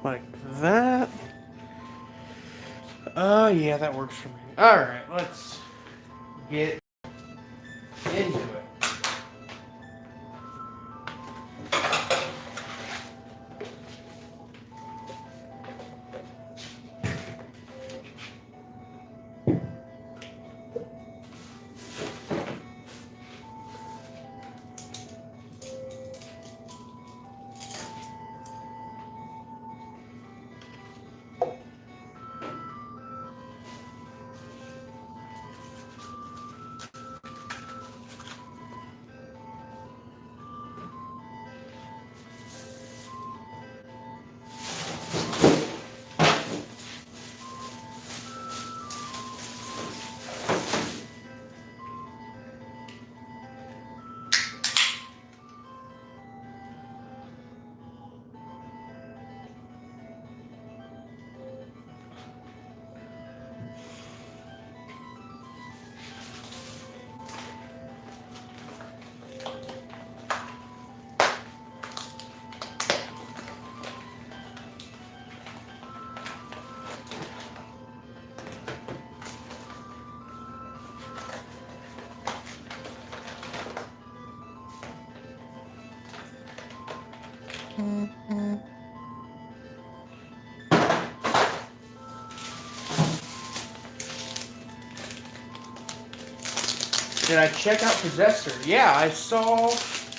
like that. Yeah, that works for me. Alright, let's get into it. Did I check out Possessor? Yeah, I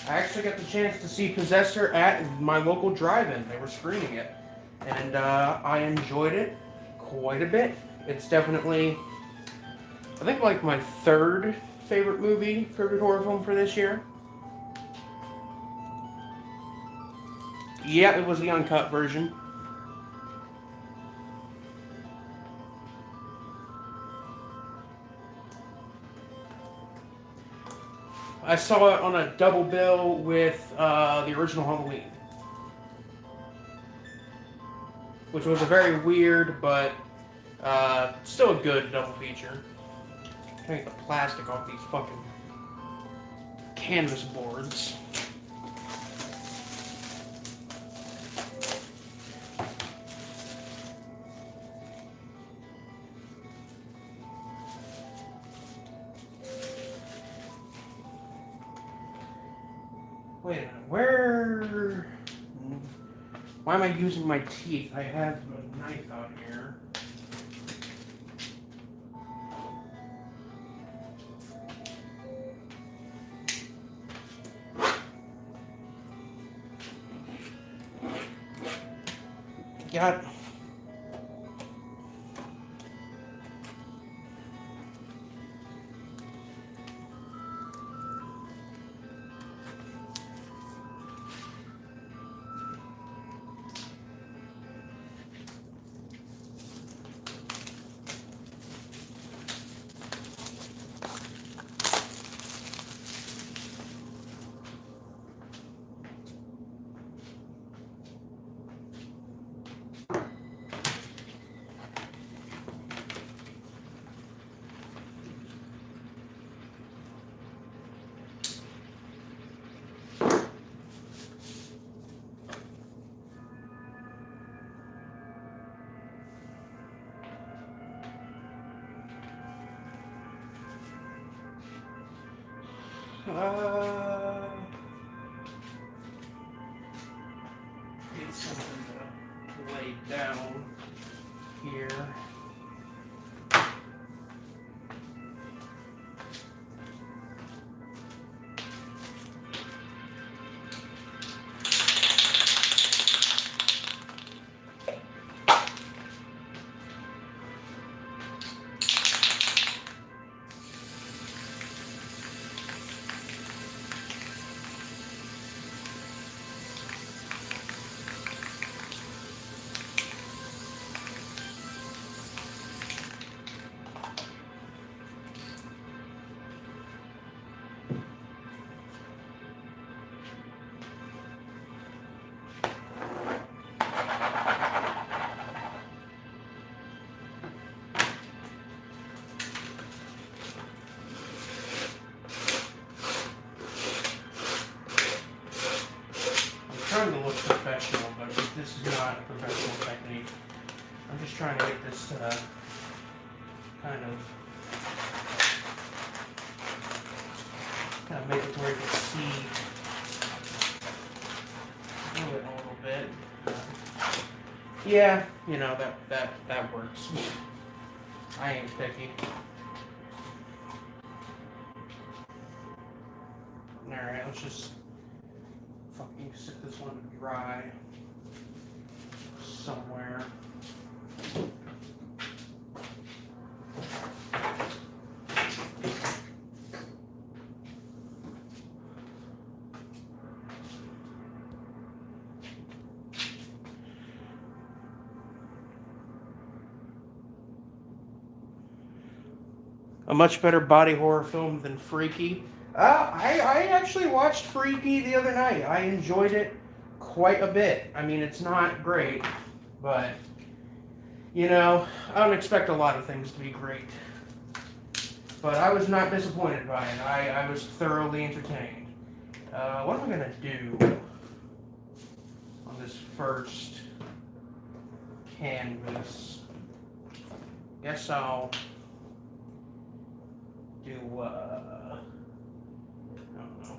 actually got the chance to see Possessor at my local drive-in. They were screening it. And I enjoyed it quite a bit. It's definitely, I think, like my third favorite horror film for this year. Yeah, it was the uncut version. I saw it on a double bill with the original Halloween, which was a very weird but still a good double feature. Take the plastic off these fucking canvas boards. Wait a minute, where... Why am I using my teeth? I have a knife out here. God. Get something to lay down here. professional, but this is not a professional technique. I'm just trying to get this kind of make it to where you can see a little bit. Yeah, you know, that works. I ain't picky. Alright, let's just fucking sit this one dry somewhere. A much better body horror film than Freaky. I actually watched Freaky the other night. I enjoyed it quite a bit. I mean, it's not great, but, you know, I don't expect a lot of things to be great. But I was not disappointed by it. I was thoroughly entertained. What am I going to do on this first canvas? Guess I'll do, I don't know.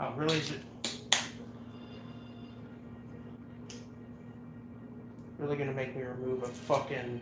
Oh, really? Is it really gonna make me remove a fucking...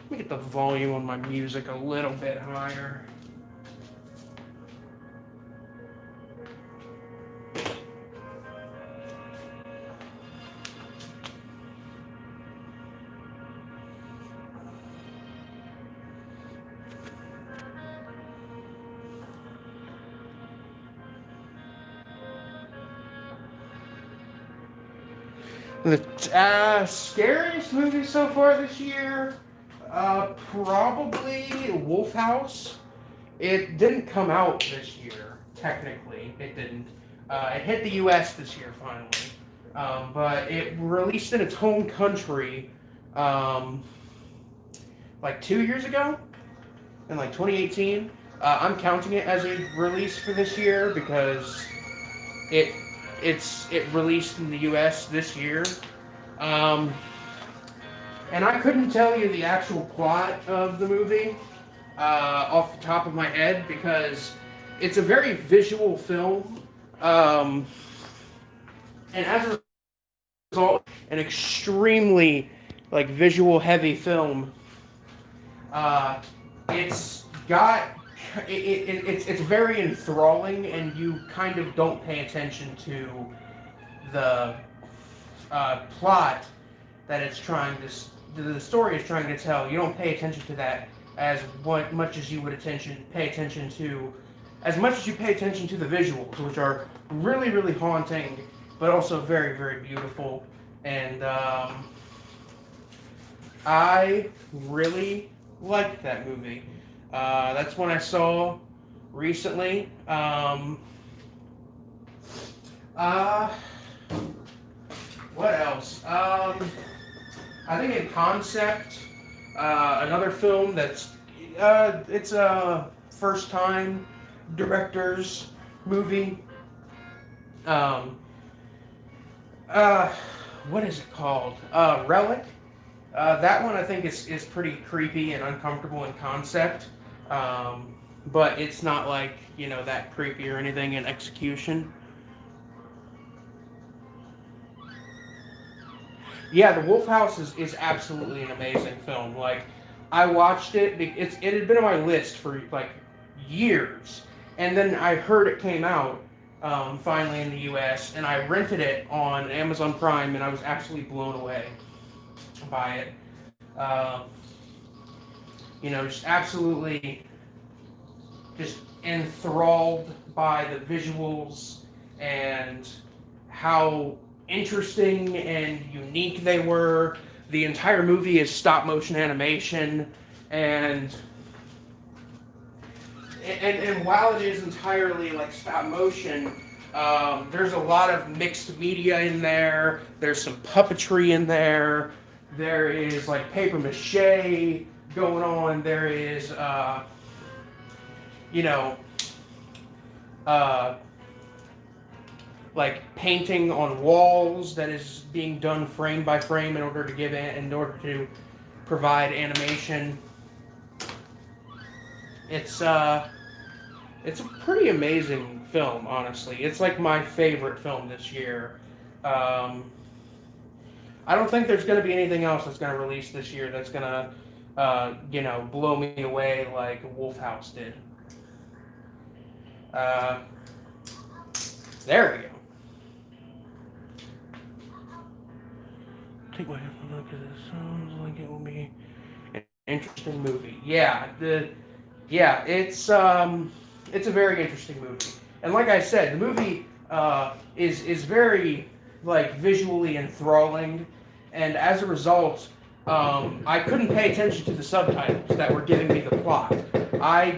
Let me get the volume on my music a little bit higher. The scariest movie so far this year? Probably Wolf House. It didn't come out this year, technically. It didn't. It hit the US this year, finally. But it released in its home country like 2 years ago, in like 2018. I'm counting it as a release for this year because it released in the US this year. And I couldn't tell you the actual plot of the movie off the top of my head because it's a very visual film. And as a result, an extremely like visual heavy film. It's very enthralling, and you kind of don't pay attention to the plot that it's trying to, the story is trying to tell. You don't pay attention to that as much as you would pay attention to the visuals, which are really, really haunting, but also very, very beautiful. And I really liked that movie. That's one I saw recently. What else? I think in concept, another film that's it's a first-time director's movie. What is it called? Relic. That one I think is pretty creepy and uncomfortable in concept, but it's not like, you know, that creepy or anything in execution. Yeah, The Wolf House is absolutely an amazing film. Like, I watched it, it had been on my list for like years, and then I heard it came out finally in the US, and I rented it on Amazon Prime, and I was absolutely blown away by it. You know, just absolutely just enthralled by the visuals and how interesting and unique they were. The entire movie is stop motion animation, and while it is entirely like stop motion, there's a lot of mixed media in there. There's some puppetry in there. There is like paper mache going on. There is, you know, like painting on walls that is being done frame by frame in order to provide animation. It's a pretty amazing film, honestly. It's like my favorite film this year. I don't think there's going to be anything else that's going to release this year that's going to, blow me away like Wolf House did. There we go. Take my headphone look, because it sounds like it will be an interesting movie. It's a very interesting movie. And like I said, the movie is very like visually enthralling, and as a result, I couldn't pay attention to the subtitles that were giving me the plot. I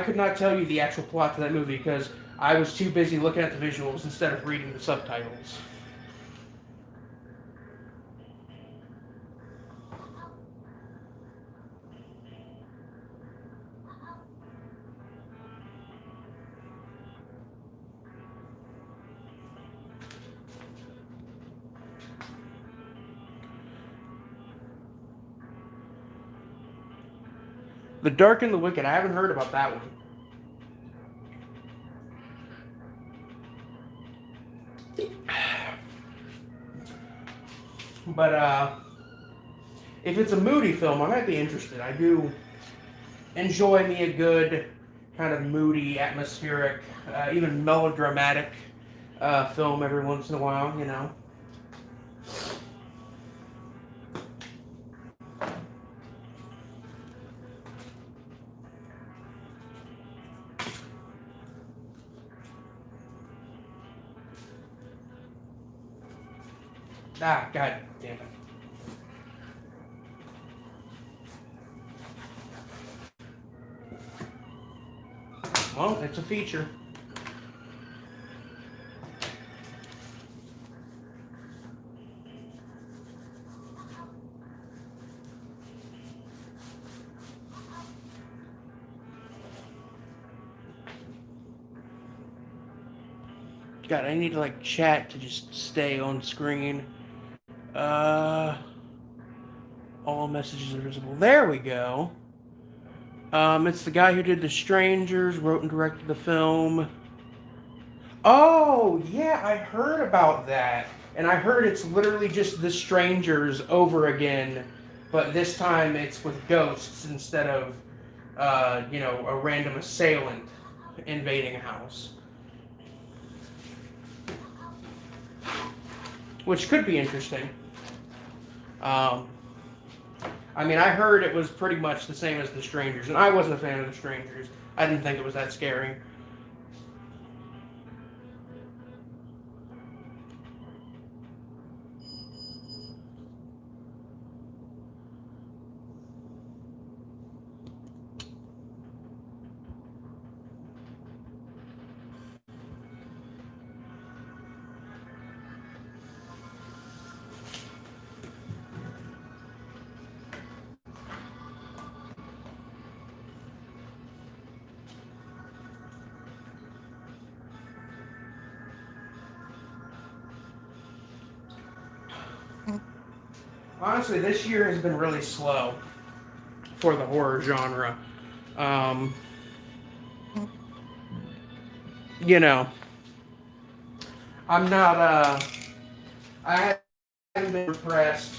could not tell you the actual plot to that movie because I was too busy looking at the visuals instead of reading the subtitles. The Dark and the Wicked, I haven't heard about that one. But if it's a moody film, I might be interested. I do enjoy me a good kind of moody, atmospheric, even melodramatic film every once in a while, you know. Ah, god damn it. Well, it's a feature. God, I need to like chat to just stay on screen. All messages are visible. There we go. It's the guy who did The Strangers, wrote and directed the film. Oh, yeah, I heard about that. And I heard it's literally just The Strangers over again, but this time it's with ghosts instead of, a random assailant invading a house. Which could be interesting. I heard it was pretty much the same as The Strangers, and I wasn't a fan of The Strangers. I didn't think it was that scary. Honestly, this year has been really slow for the horror genre. I'm not, I haven't been impressed.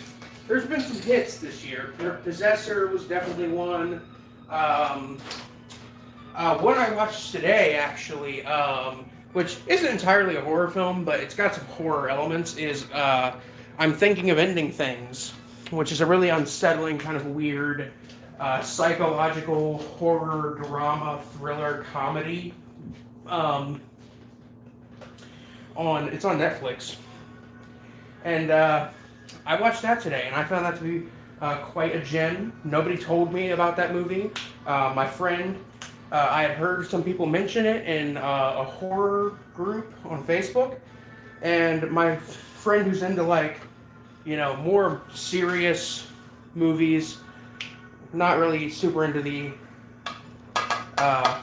There's been some hits this year. Possessor was definitely one. One I watched today, actually, which isn't entirely a horror film, but it's got some horror elements, is I'm Thinking of Ending Things, which is a really unsettling, kind of weird psychological horror, drama, thriller, comedy. Um, it's on Netflix, and I watched that today, and I found that to be quite a gem. Nobody told me about that movie. My friend, I had heard some people mention it in a horror group on Facebook, and my friend who's into like, more serious movies, not really super into the uh,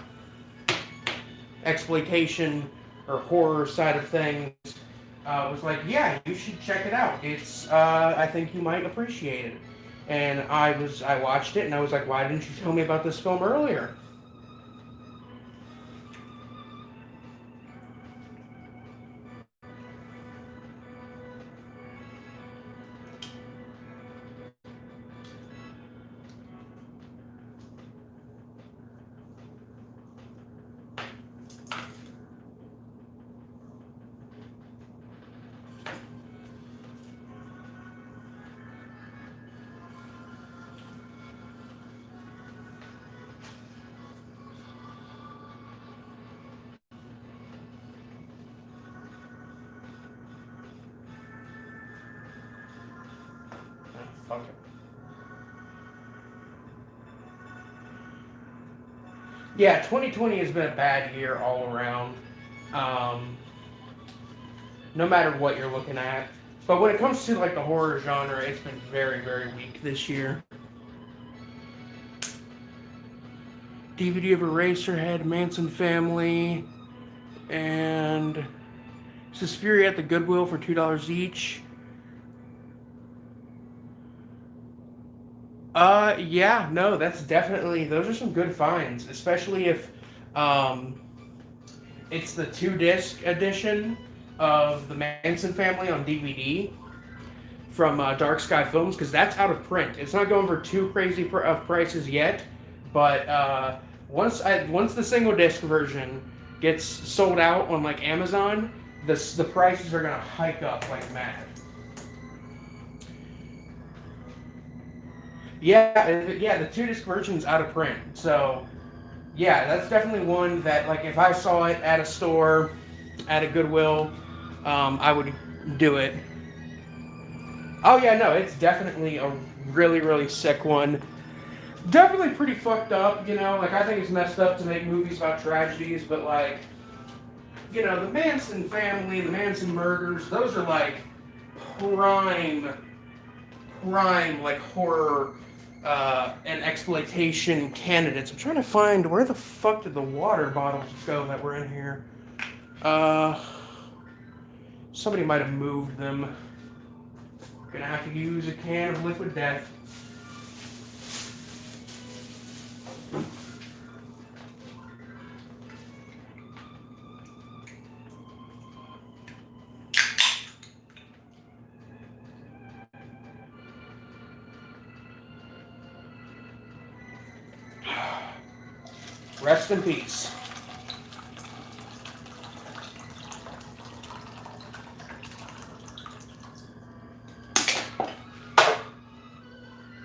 exploitation or horror side of things, was like, yeah, you should check it out. It's, I think you might appreciate it. And I watched it and I was like, why didn't you tell me about this film earlier? Fuck it. Yeah, 2020 has been a bad year all around. No matter what you're looking at. But when it comes to like the horror genre, it's been very, very weak this year. DVD of Eraserhead, Manson Family, and Suspiria at the Goodwill for $2 each. Yeah, no, those are some good finds, especially if it's the 2-disc edition of the Manson Family on DVD from Dark Sky Films, because that's out of print. It's not going for too crazy of prices yet, but once the single disc version gets sold out on like Amazon, the prices are gonna hike up like mad. Yeah, the 2-disc version's out of print, so yeah, that's definitely one that, like, if I saw it at a store, at a Goodwill, I would do it. Oh yeah, no, it's definitely a really, really sick one. Definitely pretty fucked up, like, I think it's messed up to make movies about tragedies, but like, the Manson family, the Manson murders, those are like prime, like horror and exploitation candidates. I'm trying to find, where the fuck did the water bottles go that were in here? Somebody might have moved them. Gonna have to use a can of liquid death. Rest in peace.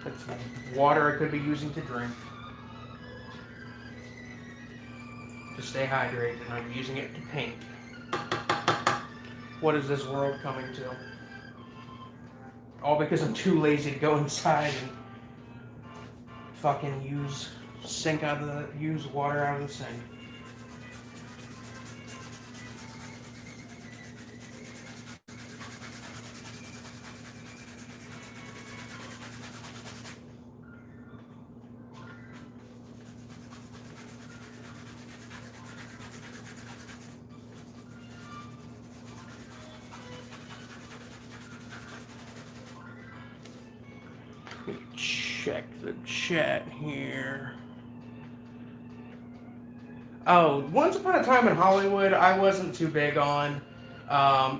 That's water I could be using to drink. To stay hydrated, and I'm using it to paint. What is this world coming to? All because I'm too lazy to go inside and fucking use water out of the sink. Check the chat here. Oh, Once Upon a Time in Hollywood, I wasn't too big on.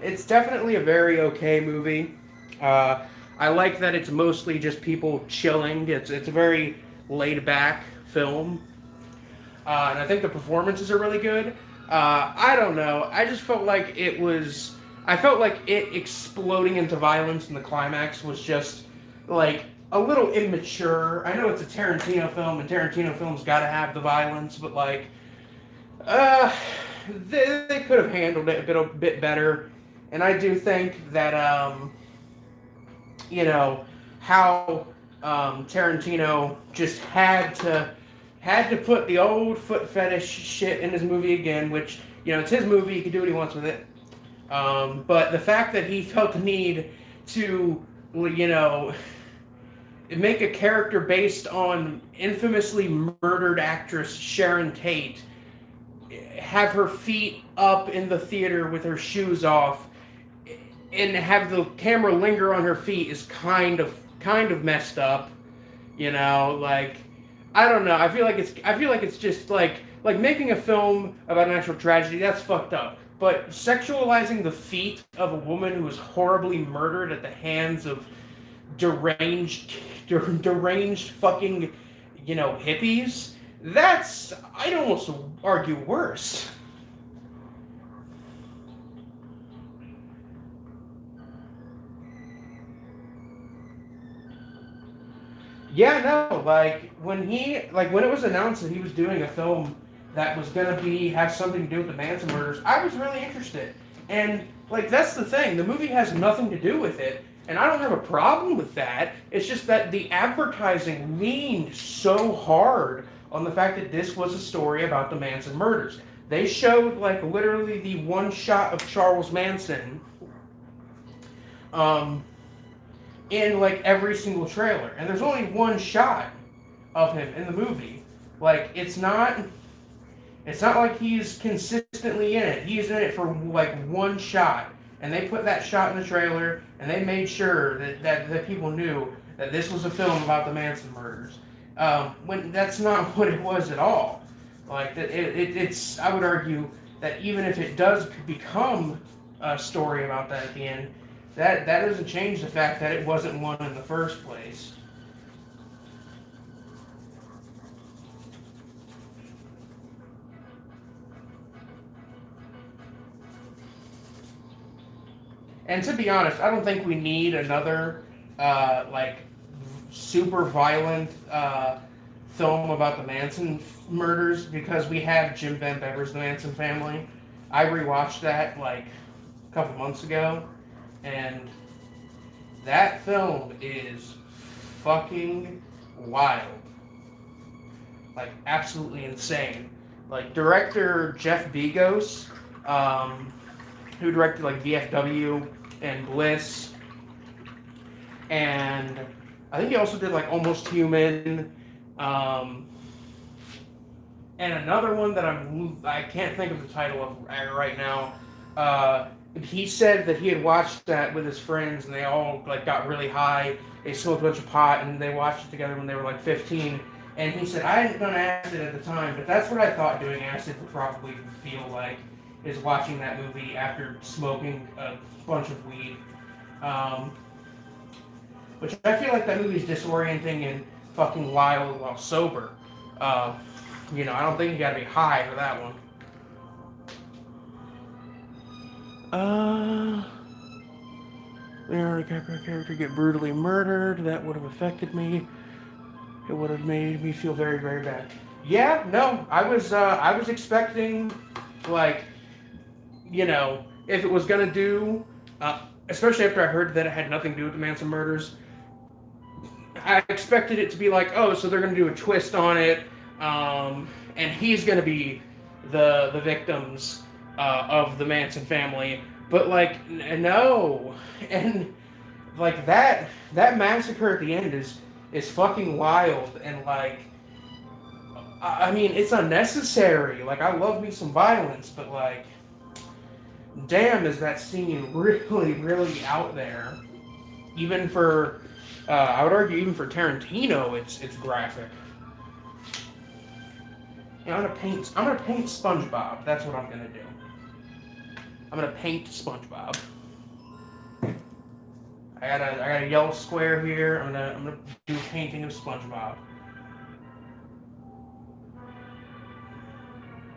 It's definitely a very okay movie. I like that it's mostly just people chilling. It's a very laid back film. And I think the performances are really good. I don't know. I just felt like I felt like it exploding into violence in the climax was just like a little immature. I know it's a Tarantino film, and Tarantino films got to have the violence, but like, uh, they could have handled it a bit better. And I do think that you know, how Tarantino just had to put the old foot fetish shit in his movie again, which it's his movie, he can do what he wants with it. But the fact that he felt the need to make a character based on infamously murdered actress Sharon Tate, have her feet up in the theater with her shoes off, and have the camera linger on her feet is kind of messed up. Like, I don't know. I feel like it's just like making a film about an actual tragedy. That's fucked up. But sexualizing the feet of a woman who was horribly murdered at the hands of deranged fucking hippies. That's, I'd almost argue, worse. Yeah, no, when it was announced that he was doing a film that was gonna have something to do with the Manson murders, I was really interested. And like, that's the thing, the movie has nothing to do with it, and I don't have a problem with that. It's just that the advertising leaned so hard on the fact that this was a story about the Manson murders. They showed like literally the one shot of Charles Manson, um, in like every single trailer, and there's only one shot of him in the movie. Like, it's not like he's consistently in it. He's in it for like one shot, and they put that shot in the trailer, and they made sure that people knew that this was a film about the Manson murders. When that's not what it was at all. Like, it's, I would argue that even if it does become a story about that at the end, that doesn't change the fact that it wasn't one in the first place. And to be honest, I don't think we need another like super violent film about the Manson murders, because we have Jim Van Bever's The Manson Family. I rewatched that like a couple months ago, and that film is fucking wild. Like, absolutely insane. Like, director Jeff Begos, who directed like VFW and Bliss, and I think he also did like Almost Human, and another one that I can't think of the title of right now. He said that he had watched that with his friends, and they all like got really high. They smoked a bunch of pot, and they watched it together when they were like 15. And he said, I hadn't done acid at the time, but that's what I thought doing acid would probably feel like, is watching that movie after smoking a bunch of weed. Which I feel like that movie's disorienting and fucking wild while sober. I don't think you gotta be high for that one. Leonardo DiCaprio character get brutally murdered. That would have affected me. It would have made me feel very, very bad. Yeah, no, I was expecting, like, if it was gonna do, especially after I heard that it had nothing to do with the Manson murders, I expected it to be like, oh, so they're gonna do a twist on it, and he's gonna be the victims of the Manson family. But like, no, and like that massacre at the end is fucking wild, and like, I mean, it's unnecessary. Like, I love me some violence, but like, damn, is that scene really, really out there? Even for, I would argue, even for Tarantino, it's graphic. I'm gonna paint SpongeBob. That's what I'm gonna do. I'm gonna paint SpongeBob. I got a yellow square here. I'm gonna do a painting of SpongeBob.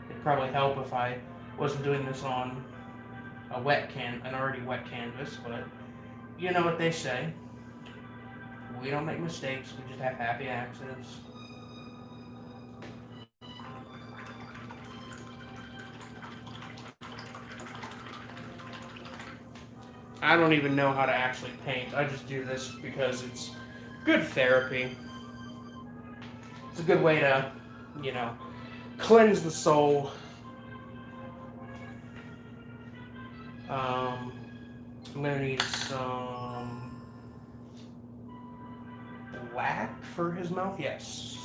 It'd probably help if I wasn't doing this on an already wet canvas, but you know what they say. We don't make mistakes. We just have happy accidents. I don't even know how to actually paint. I just do this because it's good therapy. It's a good way to, you know, cleanse the soul. I'm gonna need some black for his mouth. Yes,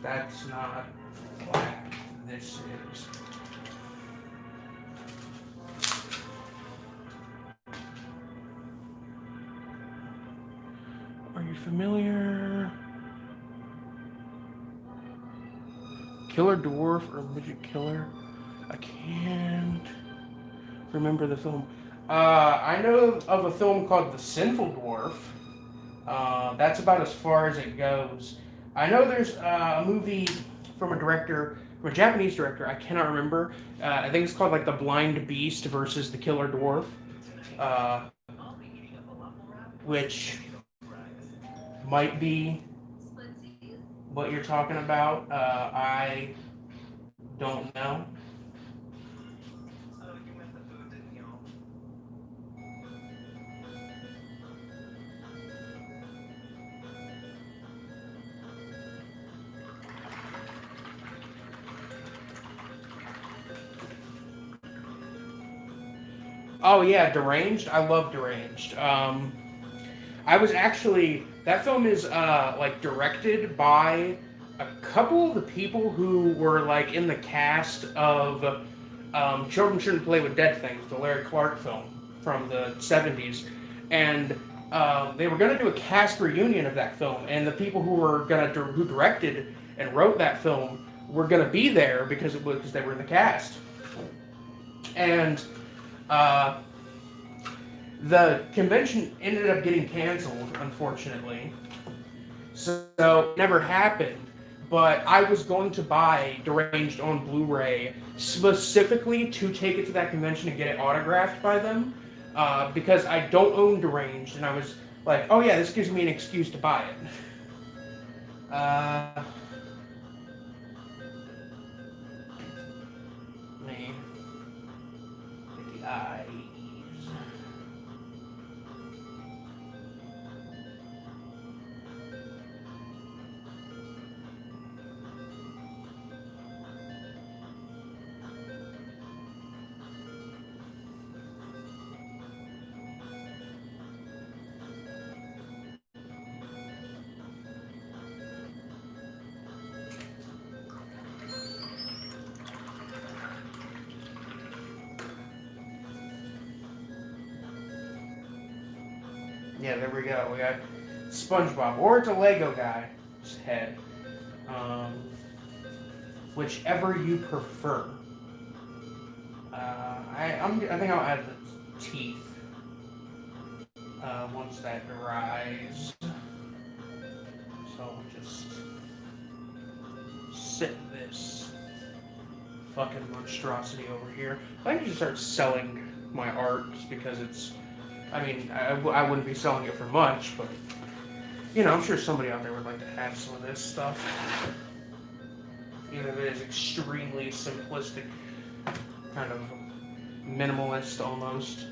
that's not black. This is. Are you familiar? Killer Dwarf or Midget Killer? I can't remember the film. I know of a film called The Sinful Dwarf. That's about as far as it goes. I know there's a movie from a Japanese director. I cannot remember. I think it's called like The Blind Beast versus the Killer Dwarf, uh, which might be what you're talking about. I don't know. Oh yeah, Deranged. I love Deranged. I was actually that film is like directed by a couple of the people who were like in the cast of Children Shouldn't Play with Dead Things, the Larry Clark film from the '70s, and they were going to do a cast reunion of that film, and the people who directed and wrote that film were going to be there because they were in the cast, and uh, the convention ended up getting canceled, unfortunately. So it never happened. But I was going to buy Deranged on Blu-ray specifically to take it to that convention and get it autographed by them, because I don't own Deranged, and I was like, oh yeah, this gives me an excuse to buy it. Me. Get the eyes. Yeah, there we go. We got SpongeBob, or it's a Lego guy's head, whichever you prefer. I think I'll add the teeth once that dries. So we'll just sit this fucking monstrosity over here. I think I should start selling my art just because it's. I mean, I wouldn't be selling it for much, but you know, I'm sure somebody out there would like to have some of this stuff. Even if it is extremely simplistic, kind of minimalist almost.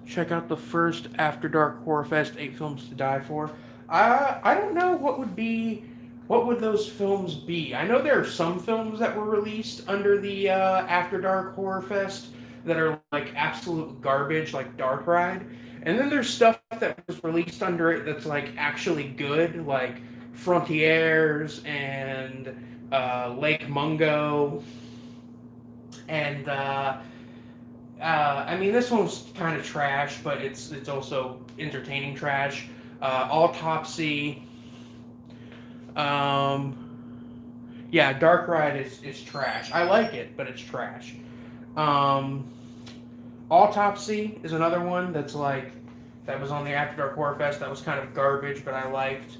Check out the first After Dark Horror Fest 8 Films to Die For. I don't know what would those films be. I know there are some films that were released under the After Dark Horror Fest that are like absolute garbage, like Dark Ride, and then there's stuff that was released under it that's like actually good, like Frontiers and Lake Mungo, and I mean, this one's kind of trash, but it's also entertaining trash. Autopsy, um, Yeah, Dark Ride is trash. I like it, but it's trash. Um, Autopsy is another one that's like that was on the After Dark Horror Fest. That was kind of garbage, but I liked.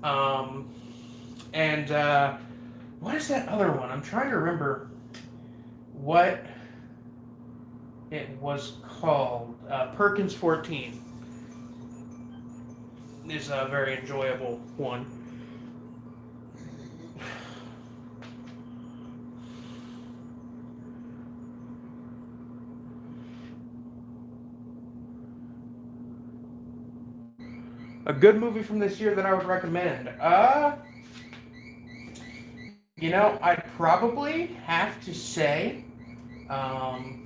Um, and what is that other one? I'm trying to remember what it was called. Perkins 14 is a very enjoyable one. A good movie from this year that I would recommend. I'd probably have to say, um,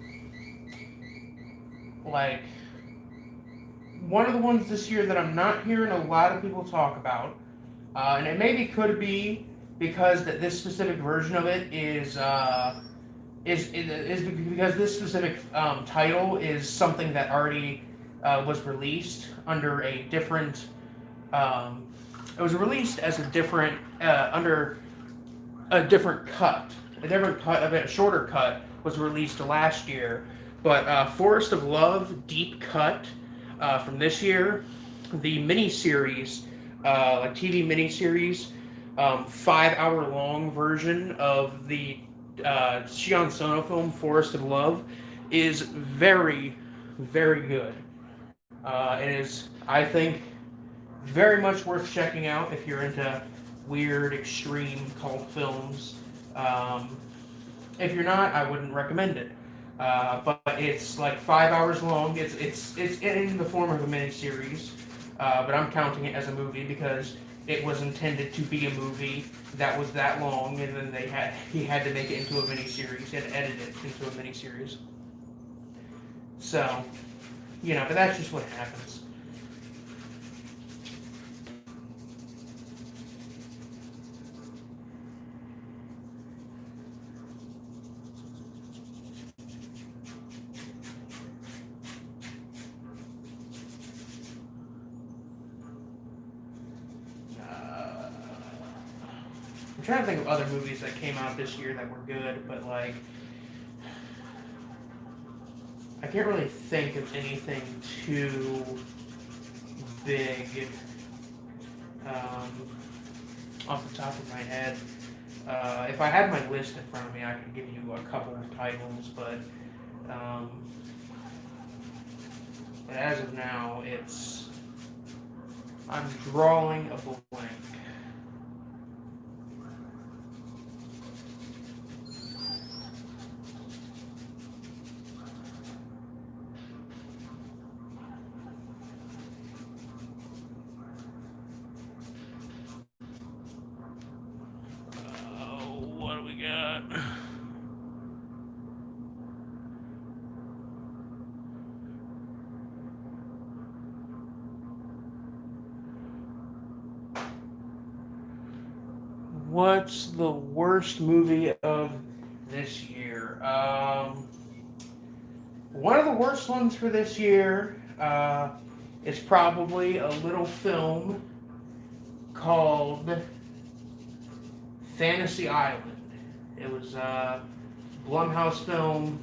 like, one of the ones this year that I'm not hearing a lot of people talk about, and it maybe could be because that this specific version of it is because this specific title is something that already was released under a different. Um, it was released as a different under a different cut. A different cut of it, a shorter cut was released last year, but Forest of Love Deep Cut from this year, the miniseries, like TV miniseries, 5 hour long version of the Shion Sono film Forest of Love is very, very good. It is, I think, very much worth checking out if you're into weird, extreme cult films. Um, if you're not, I wouldn't recommend it. But it's like 5 hours long. It's in the form of a miniseries, but I'm counting it as a movie because it was intended to be a movie that was that long, and then he had to make it into a miniseries. He had to edit it into a miniseries. So, but that's just what happens. I'm trying to think of other movies that came out this year that were good, but like I can't really think of anything too big um, off the top of my head. If I had my list in front of me, I could give you a couple of titles, um, but as of now, I'm drawing a blank. What do we got? What's the worst movie of this year? One of the worst ones for this year is probably a little film called Fantasy Island. It was a Blumhouse film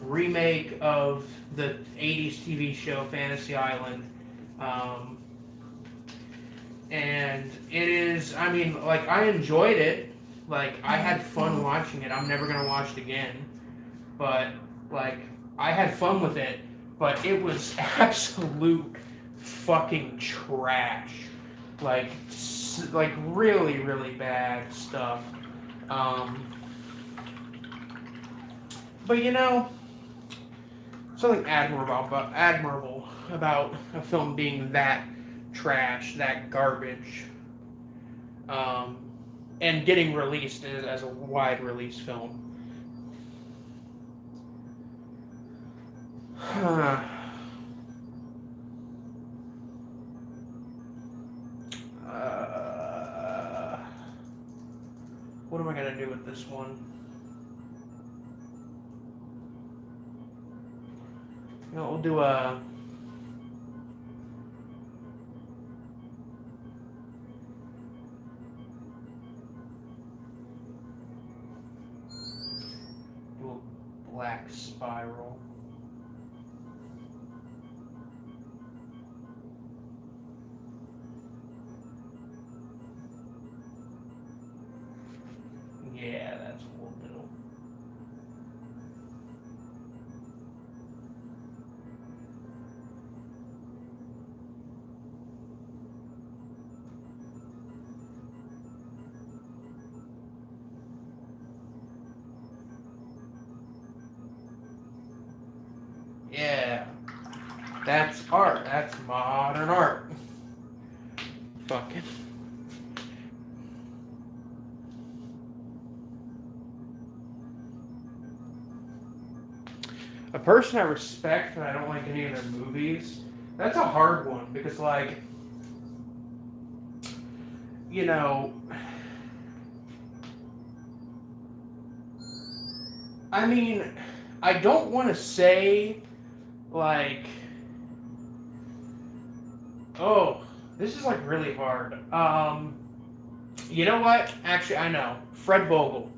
remake of the 80s TV show Fantasy Island. Um, and it is, I mean, like, I enjoyed it. Like, I had fun watching it. I'm never going to watch it again. But, like, I had fun with it. But it was absolute fucking trash. Like really, really bad stuff. Um, but something admirable about a film being that trash, that garbage, um, and getting released as a wide release film. What am I gonna do with this one? We'll do a. Black Spiral. Yeah, that's orbital. Yeah, that's art. That's modern art. Fucking. A person I respect, but I don't like any of their movies. That's a hard one because, like, you know, I mean, I don't want to say, like, oh, this is like really hard. You know what? Actually, I know. Fred Vogel,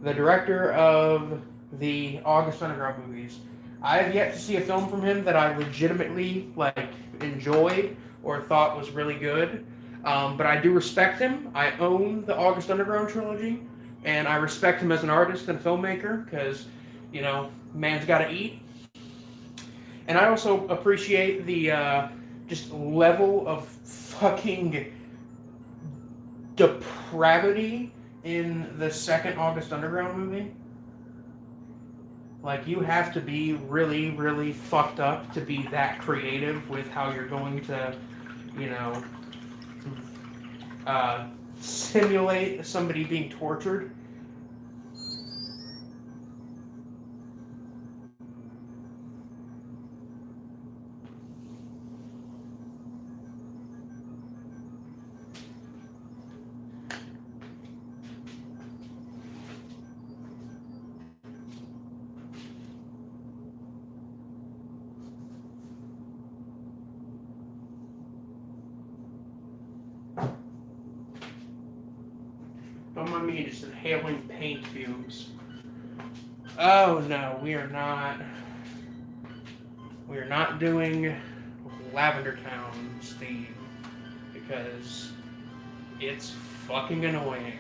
the director of the August Underground movies. I have yet to see a film from him that I legitimately like enjoyed or thought was really good. But I do respect him. I own the August Underground trilogy, and I respect him as an artist and filmmaker because, you know, man's got to eat. And I also appreciate the just level of fucking depravity in the second August Underground movie. Like, you have to be really, really fucked up to be that creative with how you're going to, you know, simulate somebody being tortured. Don't mind me just inhaling paint fumes. Oh no, we are not. We are not doing Lavender Town, Steve, because it's fucking annoying.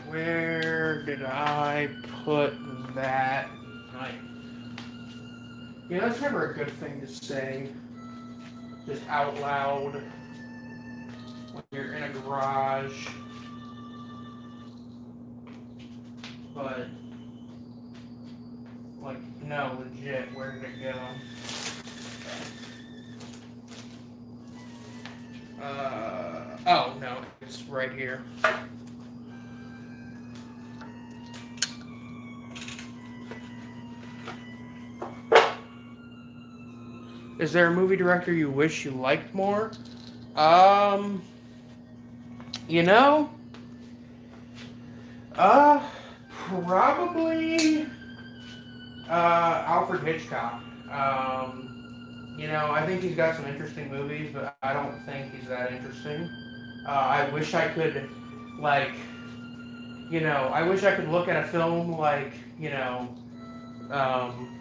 Where did I put that knife? You know, that's never a good thing to say, just out loud, when you're in a garage. But, like, no, legit, where did it go? Oh, no, it's right here. Is there a movie director you wish you liked more? You know, uh, probably, Alfred Hitchcock. You know, I think he's got some interesting movies, but I don't think he's that interesting. I wish I could, like, you know, I wish I could look at a film like, you know, um,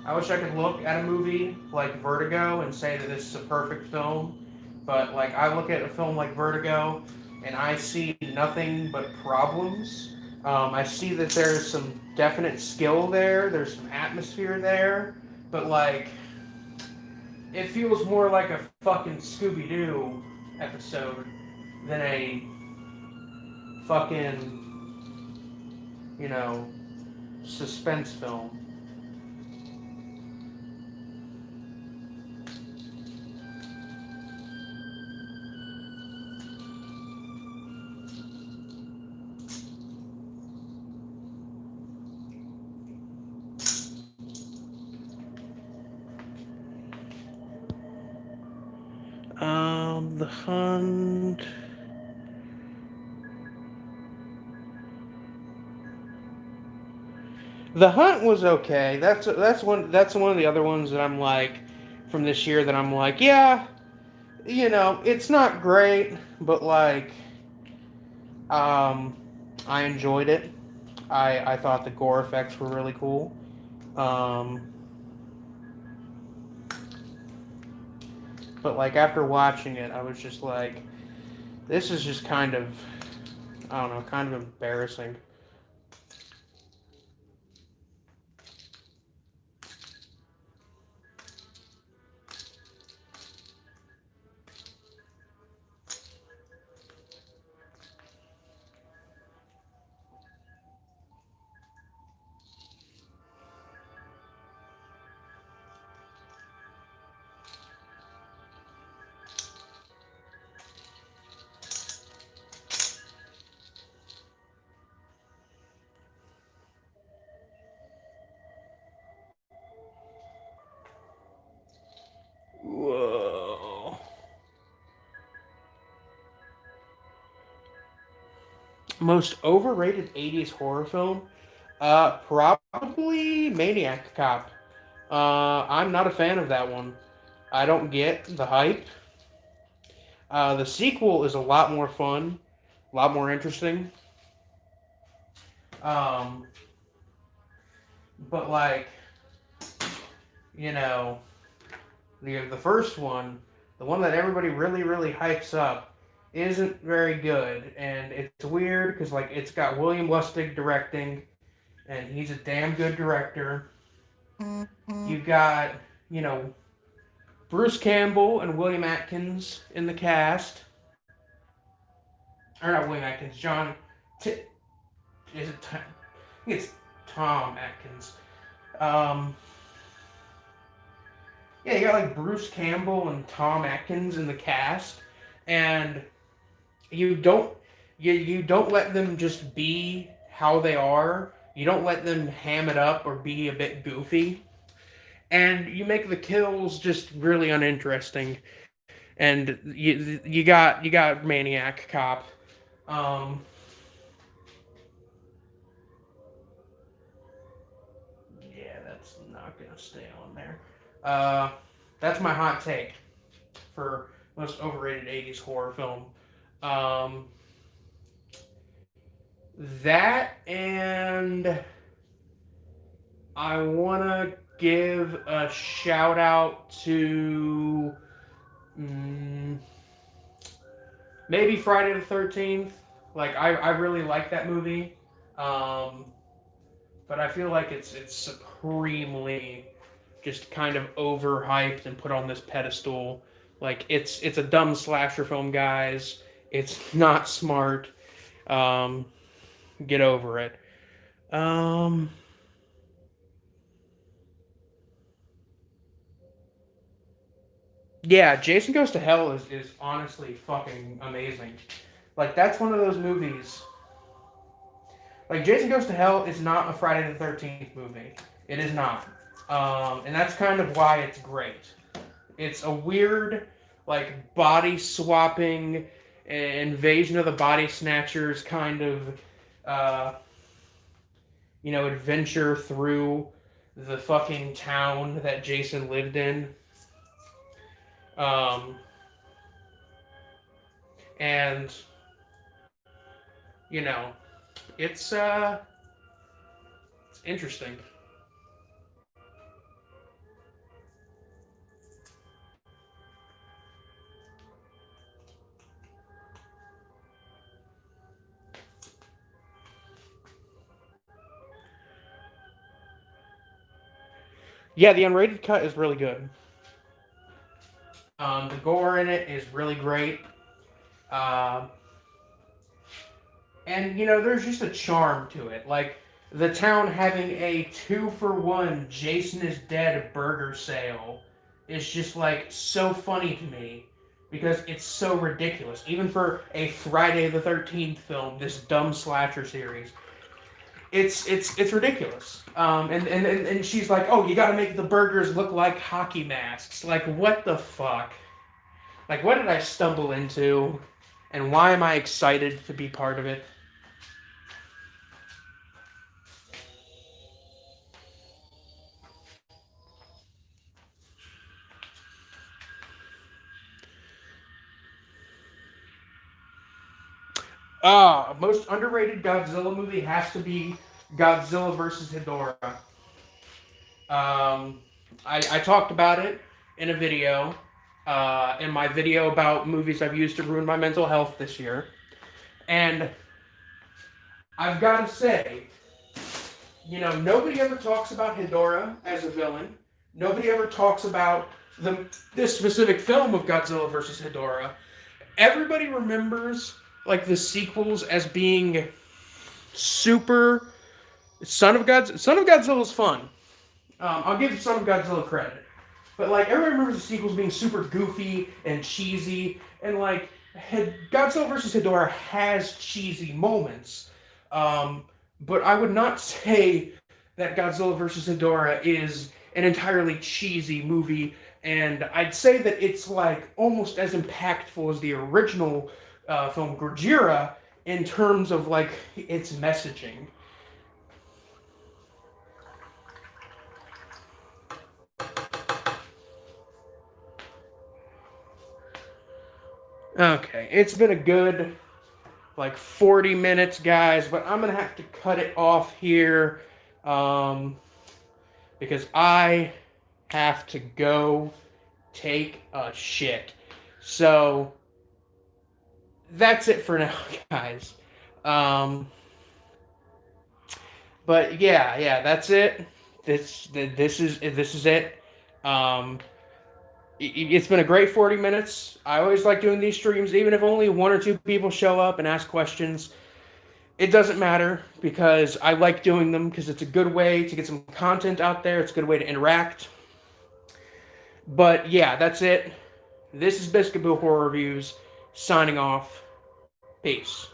I wish I could look at a movie like Vertigo and say that this is a perfect film, but like I look at a film like Vertigo and I see nothing but problems. I see that there's some definite skill there, there's some atmosphere there, but like it feels more like a fucking Scooby-Doo episode than a fucking, you know, suspense film. The Hunt. The Hunt was okay. That's one of the other ones that I'm like from this year that I'm like, yeah, it's not great, but like um I enjoyed it. I thought the gore effects were really cool. Um but like after watching it, I was just like, this is just kind of, I don't know, kind of embarrassing. Whoa. Most overrated 80s horror film? Probably Maniac Cop. I'm not a fan of that one. I don't get the hype. The sequel is a lot more fun, a lot more interesting. Um, but like, you know, the first one, the one that everybody really really hypes up, isn't very good, and it's weird because like it's got William Lustig directing, and he's a damn good director. You've got, you know, Bruce Campbell and William Atkins in the cast, or not William Atkins, John. T- is it? I think it's Tom Atkins. Um, yeah, you got like Bruce Campbell and Tom Atkins in the cast, and you don't you don't let them just be how they are. You don't let them ham it up or be a bit goofy, and you make the kills just really uninteresting. And you got Maniac Cop. Um, yeah, that's not gonna stay on there. Uh, that's my hot take for most overrated '80s horror film. Um, that, and I wanna give a shout out to mm, maybe Friday the 13th. Like I really like that movie. Um, but I feel like it's supremely just kind of overhyped and put on this pedestal. Like it's a dumb slasher film, guys. It's not smart. Um, get over it. Um, yeah, Jason Goes to Hell is honestly fucking amazing. Like that's one of those movies. Like Jason Goes to Hell is not a Friday the 13th movie. It is not. And that's kind of why it's great. It's a weird, like, body swapping, invasion of the body snatchers kind of, uh, adventure through the fucking town that Jason lived in. Um, and, you know, it's interesting. Yeah, the unrated cut is really good. The gore in it is really great. Um, and there's just a charm to it. Like the town having a 2-for-1 Jason is Dead burger sale is just like so funny to me because it's so ridiculous. Even for a Friday the 13th film, this dumb slasher series, it's ridiculous. And she's like, oh, you got to make the burgers look like hockey masks. Like what the fuck? Like, what did I stumble into, and why am I excited to be part of it? Most underrated Godzilla movie has to be Godzilla versus Hedorah. Um, I talked about it in a video, in my video about movies I've used to ruin my mental health this year. And I've got to say, nobody ever talks about Hedorah as a villain. Nobody ever talks about this specific film of Godzilla versus Hedorah. Everybody remembers like the sequels as being super. Son of Godzilla is fun. I'll give Son of Godzilla credit, but like everyone remembers the sequels being super goofy and cheesy, and like Godzilla vs. Hedorah has cheesy moments, but I would not say that Godzilla vs. Hedorah is an entirely cheesy movie, and I'd say that it's like almost as impactful as the original film Gojira in terms of like its messaging. Okay, it's been a good like 40 minutes, guys, but I'm gonna have to cut it off here because I have to go take a shit. So that's it for now, guys. Um, but yeah, that's it. This is it. Um, it's been a great 40 minutes. I always like doing these streams, even if only one or two people show up and ask questions. It doesn't matter because I like doing them because it's a good way to get some content out there. It's a good way to interact. But yeah, that's it. This is Biscuit Bill Horror Reviews signing off. Peace.